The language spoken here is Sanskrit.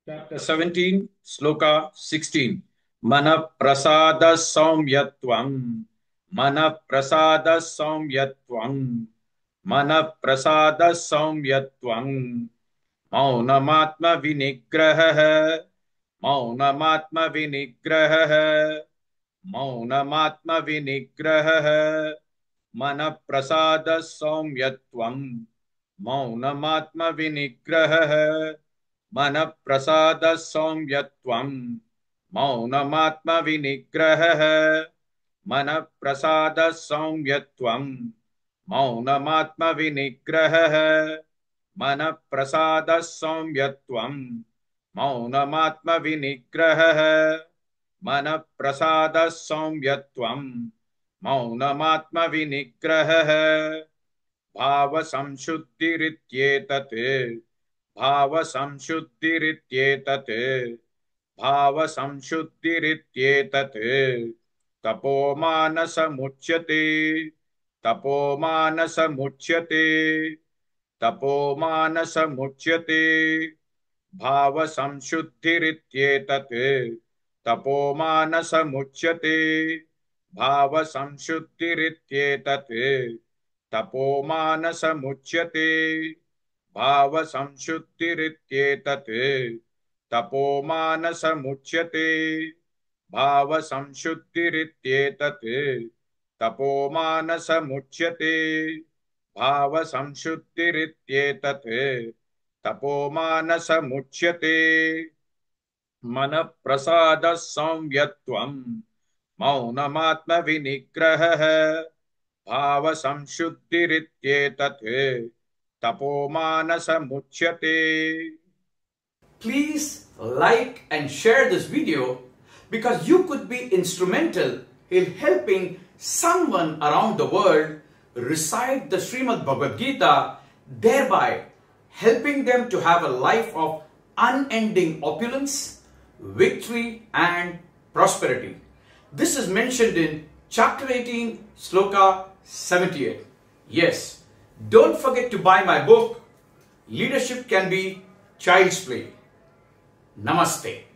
Chapter 17, Sloka 16. Mana prasada saumyatvam. Mana prasada saumyatvam. Mana prasada saumyatvam. Maunamatma vinigrahah. Maunamatma vinigrahah. Maunamatma vinigrahah. Mana prasada saumyatvam. Maunamatma vinigrahah. मन प्रसाद सौम्यत्वं मौनमात्म विनिग्रहः मन प्रसाद सौम्यत्वं मौनमात्म विनिग्रहः मन प्रसाद सौम्यत्वं मौनमात्म विनिग्रहः मन प्रसाद सौम्यत्वं मौनमात्म विनिग्रहः भाव संशुद्धिरित्येतत् भाव संशुद्धिरित्येतत् भाव संशुद्धिरित्येतत् तपोमानसमुच्यते तपोमानसमुच्यते तपोमानसमुच्यते भाव संशुद्धिरित्येतत् तपोमानसमुच्यते भाव संशुद्धिरित्येतत् तपोमानसमुच्यते भाव संशुद्धिरित्येतत् तपोमानसमुच्यते भाव संशुद्धिरित्येतत् तपोमानसमुच्यते भाव संशुद्धिरित्येतत् तपोमानसमुच्यते मन प्रसाद संयत्वं मौनमात्म विनिग्रहः भाव संशुद्धिरित्येतत् तपोमानसमुच्यते. Please like and share this video because you could be instrumental in helping someone around the world recite the Srimad Bhagavad Gita, thereby helping them to have a life of unending opulence, victory and prosperity. This is mentioned in chapter 18, Sloka 78. Yes, don't forget to buy my book, Leadership Can Be Child's Play. Namaste.